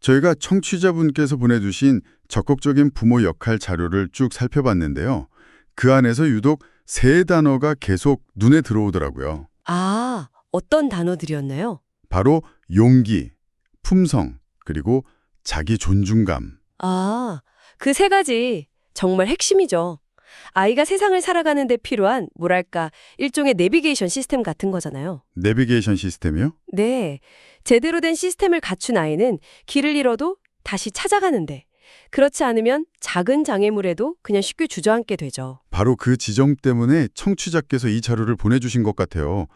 저희가 청취자분께서 보내주신 적극적인 부모 역할 자료를 쭉 살펴봤는데요. 그 안에서 유독 세 단어가 계속 눈에 들어오더라고요. 아, 어떤 단어들이었나요? 바로 용기, 품성, 그리고 자기 존중감. 아, 그 세 가지 정말 핵심이죠. 아이가 세상을 살아가는 데 필요한 뭐랄까 일종의 내비게이션 시스템 같은 거잖아요. 내비게이션 시스템이요? 네, 제대로 된 시스템을 갖춘 아이는 길을 잃어도 다시 찾아가는데 그렇지 않으면 작은 장애물에도 그냥 쉽게 주저앉게 되죠. 바로 그 지점 때문에 청취자께서 이 자료를 보내주신 것 같아요.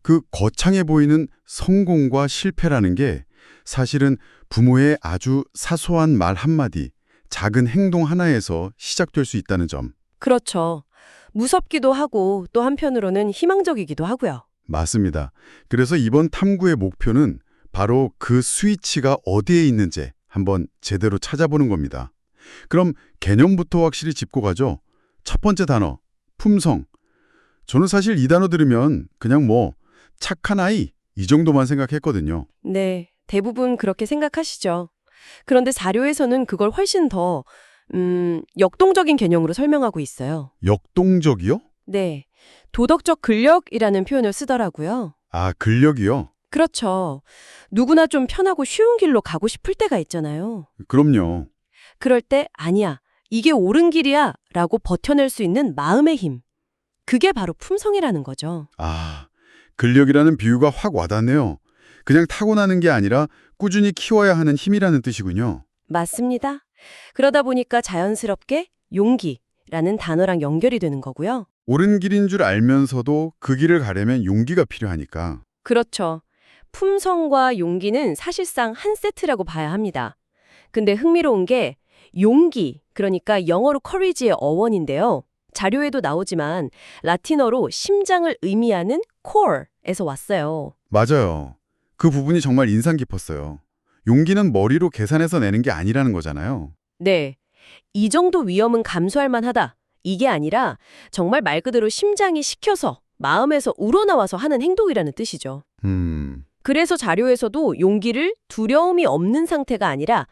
그 거창해 보이는 성공과 실패라는 게 사실은 부모의 아주 사소한 말 한마디, 작은 행동 하나에서 시작될 수 있다는 점. 그렇죠. 무섭기도 하고 또 한편으로는 희망적이기도 하고요. 맞습니다. 그래서 이번 탐구의 목표는 바로 그 스위치가 어디에 있는지 한번 제대로 찾아보는 겁니다. 그럼 개념부터 확실히 짚고 가죠. 첫 번째 단어, 품성. 저는 사실 이 단어 들으면 그냥 착한 아이 이 정도만 생각했거든요. 네, 대부분 그렇게 생각하시죠. 그런데 자료에서는 그걸 훨씬 더 역동적인 개념으로 설명하고 있어요. 역동적이요? 네, 도덕적 근력이라는 표현을 쓰더라고요. 아, 근력이요? 그렇죠. 누구나 좀 편하고 쉬운 길로 가고 싶을 때가 있잖아요. 그럼요. 그럴 때 아니야, 이게 옳은 길이야 라고 버텨낼 수 있는 마음의 힘. 그게 바로 품성이라는 거죠. 아, 근력이라는 비유가 확 와닿네요. 그냥 타고나는 게 아니라 꾸준히 키워야 하는 힘이라는 뜻이군요. 맞습니다. 그러다 보니까 자연스럽게 용기라는 단어랑 연결이 되는 거고요. 옳은 길인 줄 알면서도 그 길을 가려면 용기가 필요하니까. 그렇죠. 품성과 용기는 사실상 한 세트라고 봐야 합니다. 근데 흥미로운 게 용기, 그러니까 영어로 courage의 어원인데요. 자료에도 나오지만 라틴어로 심장을 의미하는 core에서 왔어요. 맞아요. 그 부분이 정말 인상 깊었어요. 용기는 머리로 계산해서 내는 게 아니라는 거잖아요. 네. 이 정도 위험은 감수할 만하다. 이게 아니라 정말 말 그대로 심장이 시켜서 마음에서 우러나와서 하는 행동이라는 뜻이죠. 그래서 자료에서도 용기를 두려움이 없는 상태가 아니라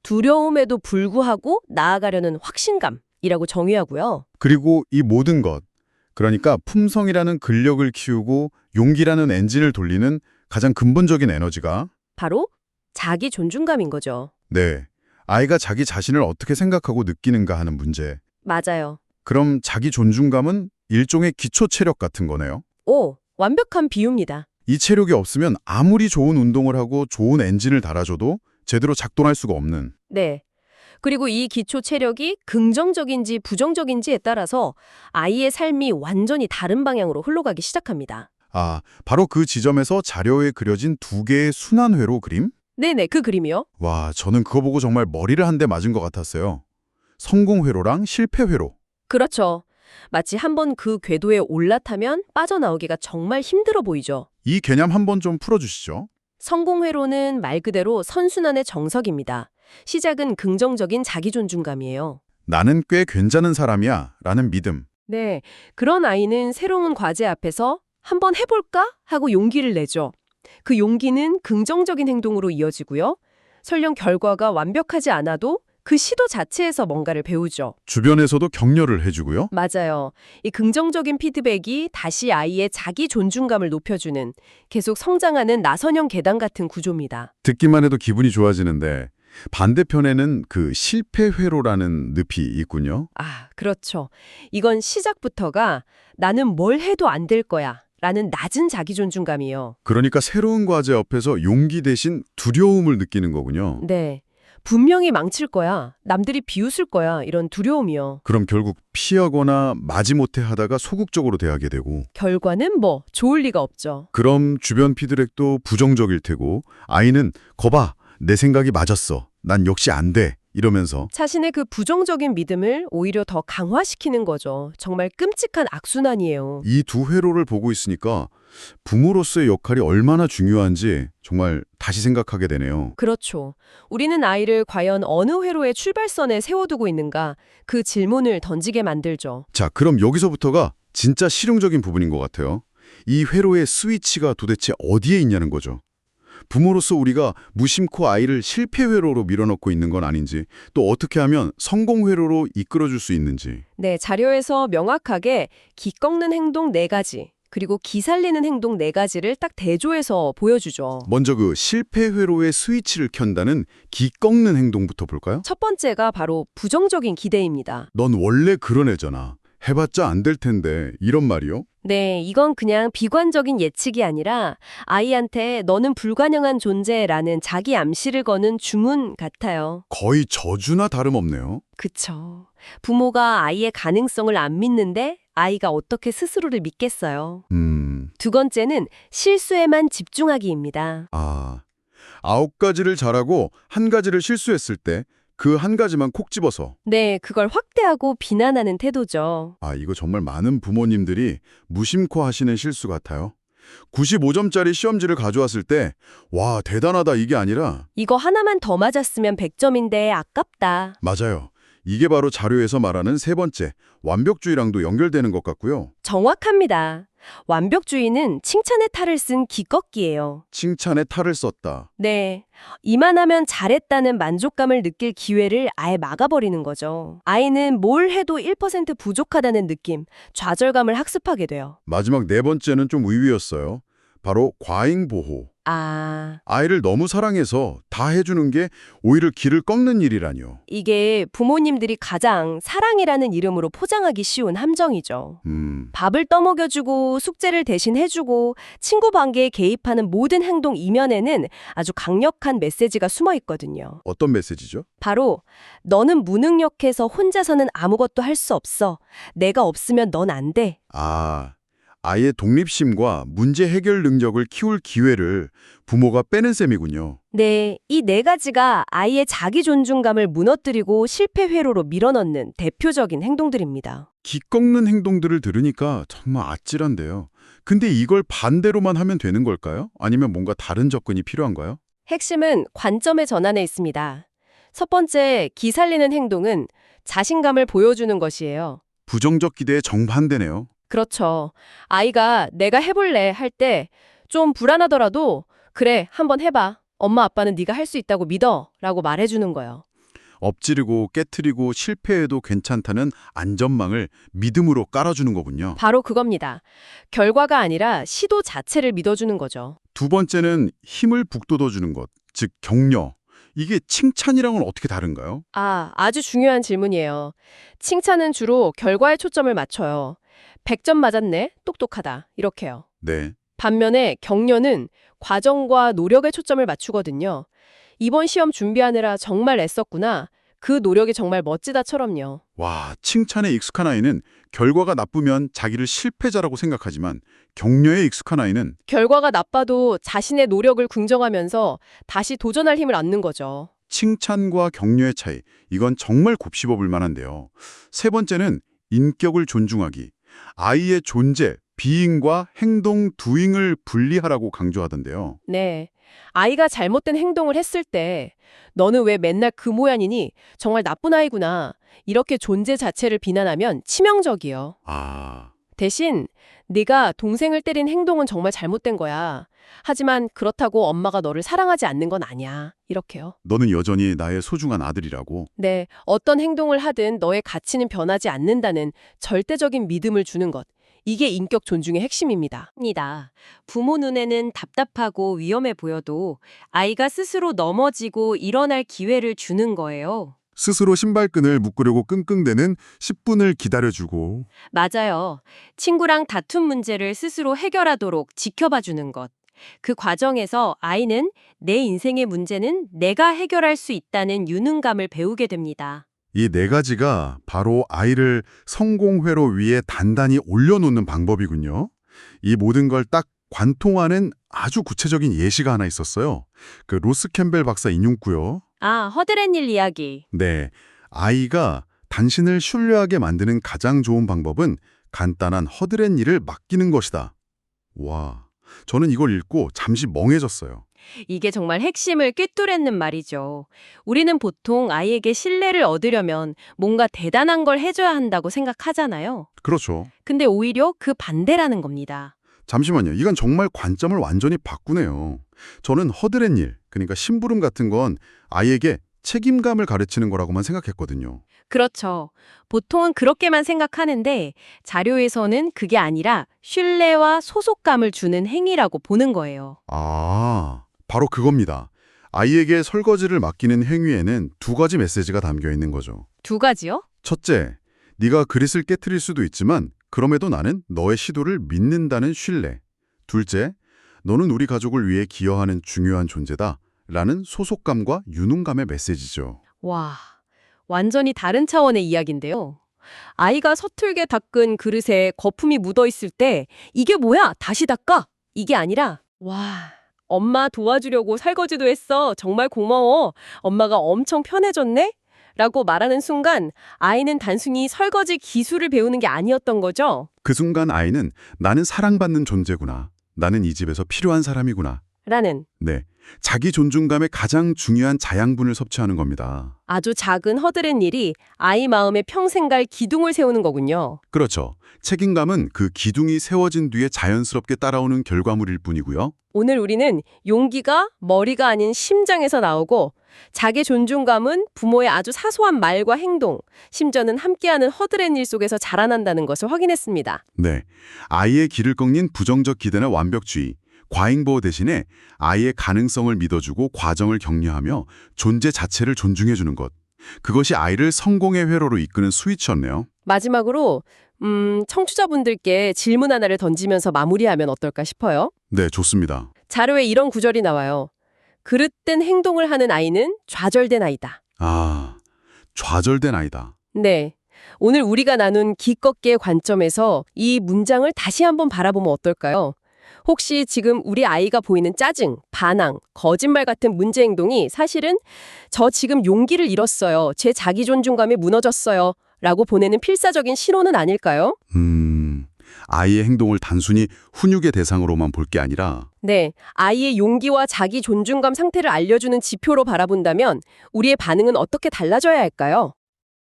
두려움에도 불구하고 나아가려는 확신감이라고 정의하고요. 그리고 이 모든 것, 그러니까 품성이라는 근력을 키우고 용기라는 엔진을 돌리는 가장 근본적인 에너지가 바로 자기 존중감인 거죠. 네, 아이가 자기 자신을 어떻게 생각하고 느끼는가 하는 문제. 맞아요. 그럼 자기 존중감은 일종의 기초 체력 같은 거네요. 오, 완벽한 비유입니다. 이 체력이 없으면 아무리 좋은 운동을 하고 좋은 엔진을 달아줘도 제대로 작동할 수가 없는. 네. 그리고 이 기초 체력이 긍정적인지 부정적인지에 따라서 아이의 삶이 완전히 다른 방향으로 흘러가기 시작합니다. 아, 바로 그 지점에서 자료에 그려진 두 개의 순환회로 그림? 네네, 그 그림이요? 와, 저는 그거 보고 정말 머리를 한 대 맞은 것 같았어요. 성공회로랑 실패회로. 그렇죠. 마치 한번 그 궤도에 올라타면 빠져나오기가 정말 힘들어 보이죠. 이 개념 한번 좀 풀어주시죠. 성공회로는 말 그대로 선순환의 정석입니다. 시작은 긍정적인 자기 존중감이에요. 나는 꽤 괜찮은 사람이야 라는 믿음. 네, 그런 아이는 새로운 과제 앞에서 한번 해볼까? 하고 용기를 내죠. 그 용기는 긍정적인 행동으로 이어지고요. 설령 결과가 완벽하지 않아도 그 시도 자체에서 뭔가를 배우죠. 주변에서도 격려를 해주고요. 맞아요. 이 긍정적인 피드백이 다시 아이의 자기 존중감을 높여주는 계속 성장하는 나선형 계단 같은 구조입니다. 듣기만 해도 기분이 좋아지는데 반대편에는 그 실패회로라는 늪이 있군요. 아, 그렇죠. 이건 시작부터가 나는 뭘 해도 안 될 거야 라는 낮은 자기 존중감이에요. 그러니까 새로운 과제 옆에서 용기 대신 두려움을 느끼는 거군요. 네. 분명히 망칠 거야. 남들이 비웃을 거야. 이런 두려움이요. 그럼 결국 피하거나 마지못해 하다가 소극적으로 대하게 되고 결과는 좋을 리가 없죠. 그럼 주변 피드백도 부정적일 테고 아이는 거봐 내 생각이 맞았어. 난 역시 안 돼. 이러면서 자신의 그 부정적인 믿음을 오히려 더 강화시키는 거죠. 정말 끔찍한 악순환이에요. 이 두 회로를 보고 있으니까 부모로서의 역할이 얼마나 중요한지 정말 다시 생각하게 되네요. 그렇죠. 우리는 아이를 과연 어느 회로의 출발선에 세워두고 있는가 그 질문을 던지게 만들죠. 자, 그럼 여기서부터가 진짜 실용적인 부분인 것 같아요. 이 회로의 스위치가 도대체 어디에 있냐는 거죠. 부모로서 우리가 무심코 아이를 실패 회로로 밀어넣고 있는 건 아닌지, 또 어떻게 하면 성공 회로로 이끌어줄 수 있는지. 네, 자료에서 명확하게 기 꺾는 행동 4가지, 그리고 기 살리는 행동 4가지를 딱 대조해서 보여주죠. 먼저 그 실패 회로의 스위치를 켠다는 기 꺾는 행동부터 볼까요? 첫 번째가 바로 부정적인 기대입니다. 넌 원래 그런 애잖아. 해봤자 안 될 텐데, 이런 말이요? 네, 이건 그냥 비관적인 예측이 아니라 아이한테 너는 불가능한 존재라는 자기 암시를 거는 주문 같아요. 거의 저주나 다름없네요. 그쵸. 부모가 아이의 가능성을 안 믿는데 아이가 어떻게 스스로를 믿겠어요. 두 번째는 실수에만 집중하기입니다. 9가지를 잘하고 1가지를 실수했을 때 그 1가지만 콕 집어서. 네, 그걸 확대하고 비난하는 태도죠. 이거 정말 많은 부모님들이 무심코 하시는 실수 같아요. 95점짜리 시험지를 가져왔을 때 와, 대단하다 이게 아니라 이거 하나만 더 맞았으면 100점인데 아깝다. 맞아요. 이게 바로 자료에서 말하는 세 번째, 완벽주의랑도 연결되는 것 같고요. 정확합니다. 완벽주의는 칭찬의 탈을 쓴 기꺾기예요. 칭찬에 탈을 썼다. 네, 이만하면 잘했다는 만족감을 느낄 기회를 아예 막아버리는 거죠. 아이는 뭘 해도 1% 부족하다는 느낌, 좌절감을 학습하게 돼요. 마지막 네 번째는 좀 의외였어요. 바로 과잉 보호. 아이를 너무 사랑해서 다 해주는 게 오히려 기를 꺾는 일이라뇨. 이게 부모님들이 가장 사랑이라는 이름으로 포장하기 쉬운 함정이죠. 밥을 떠먹여주고 숙제를 대신 해주고 친구 관계에 개입하는 모든 행동 이면에는 아주 강력한 메시지가 숨어 있거든요. 어떤 메시지죠? 바로 너는 무능력해서 혼자서는 아무것도 할 수 없어. 내가 없으면 넌 안 돼. 아이의 독립심과 문제 해결 능력을 키울 기회를 부모가 빼는 셈이군요. 네, 이 4가지가 아이의 자기 존중감을 무너뜨리고 실패 회로로 밀어넣는 대표적인 행동들입니다. 기 꺾는 행동들을 들으니까 정말 아찔한데요. 근데 이걸 반대로만 하면 되는 걸까요? 아니면 뭔가 다른 접근이 필요한가요? 핵심은 관점의 전환에 있습니다. 첫 번째, 기 살리는 행동은 자신감을 보여주는 것이에요. 부정적 기대의 정반대네요. 그렇죠. 아이가 내가 해볼래 할 때 좀 불안하더라도 그래, 한번 해봐. 엄마 아빠는 네가 할 수 있다고 믿어 라고 말해주는 거예요. 엎지르고 깨트리고 실패해도 괜찮다는 안전망을 믿음으로 깔아주는 거군요. 바로 그겁니다. 결과가 아니라 시도 자체를 믿어주는 거죠. 두 번째는 힘을 북돋워주는 것, 즉 격려. 이게 칭찬이랑은 어떻게 다른가요? 아주 중요한 질문이에요. 칭찬은 주로 결과에 초점을 맞춰요. 100점 맞았네, 똑똑하다, 이렇게요. 네. 반면에 격려는 과정과 노력에 초점을 맞추거든요. 이번 시험 준비하느라 정말 애썼구나. 그 노력이 정말 멋지다처럼요. 와, 칭찬에 익숙한 아이는 결과가 나쁘면 자기를 실패자라고 생각하지만 격려에 익숙한 아이는 결과가 나빠도 자신의 노력을 긍정하면서 다시 도전할 힘을 얻는 거죠. 칭찬과 격려의 차이, 이건 정말 곱씹어 볼 만한데요. 세 번째는 인격을 존중하기. 아이의 존재, 비잉과 행동, 두잉을 분리하라고 강조하던데요. 네. 아이가 잘못된 행동을 했을 때 너는 왜 맨날 그 모양이니? 정말 나쁜 아이구나. 이렇게 존재 자체를 비난하면 치명적이요. 대신 네가 동생을 때린 행동은 정말 잘못된 거야. 하지만 그렇다고 엄마가 너를 사랑하지 않는 건 아니야. 이렇게요. 너는 여전히 나의 소중한 아들이라고. 네, 어떤 행동을 하든 너의 가치는 변하지 않는다는 절대적인 믿음을 주는 것. 이게 인격 존중의 핵심입니다. 부모 눈에는 답답하고 위험해 보여도 아이가 스스로 넘어지고 일어날 기회를 주는 거예요. 스스로 신발끈을 묶으려고 끙끙대는 10분을 기다려주고. 맞아요. 친구랑 다툰 문제를 스스로 해결하도록 지켜봐 주는 것. 그 과정에서 아이는 내 인생의 문제는 내가 해결할 수 있다는 유능감을 배우게 됩니다. 이 4가지가 바로 아이를 성공회로 위에 단단히 올려놓는 방법이군요. 이 모든 걸 딱 관통하는 아주 구체적인 예시가 하나 있었어요. 그 로스 캠벨 박사 인용구요. 허드렛 일 이야기. 네, 아이가 당신을 신뢰하게 만드는 가장 좋은 방법은 간단한 허드렛 일을 맡기는 것이다. 와, 저는 이걸 읽고 잠시 멍해졌어요. 이게 정말 핵심을 꿰뚫는 말이죠. 우리는 보통 아이에게 신뢰를 얻으려면 뭔가 대단한 걸 해줘야 한다고 생각하잖아요. 그렇죠. 근데 오히려 그 반대라는 겁니다. 잠시만요. 이건 정말 관점을 완전히 바꾸네요. 저는 허드렛 일, 그러니까 심부름 같은 건 아이에게 책임감을 가르치는 거라고만 생각했거든요. 그렇죠. 보통은 그렇게만 생각하는데 자료에서는 그게 아니라 신뢰와 소속감을 주는 행위라고 보는 거예요. 아, 바로 그겁니다. 아이에게 설거지를 맡기는 행위에는 두 가지 메시지가 담겨 있는 거죠. 두 가지요? 첫째, 네가 그릇을 깨트릴 수도 있지만 그럼에도 나는 너의 시도를 믿는다는 신뢰. 둘째, 너는 우리 가족을 위해 기여하는 중요한 존재다. 라는 소속감과 유능감의 메시지죠. 와, 완전히 다른 차원의 이야기인데요. 아이가 서툴게 닦은 그릇에 거품이 묻어 있을 때 이게 뭐야? 다시 닦아! 이게 아니라 와, 엄마 도와주려고 설거지도 했어. 정말 고마워. 엄마가 엄청 편해졌네? 라고 말하는 순간 아이는 단순히 설거지 기술을 배우는 게 아니었던 거죠. 그 순간 아이는 나는 사랑받는 존재구나. 나는 이 집에서 필요한 사람이구나. 라는 네, 자기 존중감의 가장 중요한 자양분을 섭취하는 겁니다. 아주 작은 허드렛 일이 아이 마음에 평생 갈 기둥을 세우는 거군요. 그렇죠. 책임감은 그 기둥이 세워진 뒤에 자연스럽게 따라오는 결과물일 뿐이고요. 오늘 우리는 용기가 머리가 아닌 심장에서 나오고 자기 존중감은 부모의 아주 사소한 말과 행동, 심지어는 함께하는 허드렛 일 속에서 자라난다는 것을 확인했습니다. 네, 아이의 길을 꺾는 부정적 기대나 완벽주의, 과잉보호 대신에 아이의 가능성을 믿어주고 과정을 격려하며 존재 자체를 존중해주는 것. 그것이 아이를 성공의 회로로 이끄는 스위치였네요. 마지막으로 청취자분들께 질문 하나를 던지면서 마무리하면 어떨까 싶어요. 네, 좋습니다. 자료에 이런 구절이 나와요. 그릇된 행동을 하는 아이는 좌절된 아이다. 아, 좌절된 아이다. 네. 오늘 우리가 나눈 기껏개의 관점에서 이 문장을 다시 한번 바라보면 어떨까요? 혹시 지금 우리 아이가 보이는 짜증, 반항, 거짓말 같은 문제 행동이 사실은 저 지금 용기를 잃었어요. 제 자기 존중감이 무너졌어요. 라고 보내는 필사적인 신호는 아닐까요? 아이의 행동을 단순히 훈육의 대상으로만 볼 게 아니라 네, 아이의 용기와 자기 존중감 상태를 알려주는 지표로 바라본다면 우리의 반응은 어떻게 달라져야 할까요?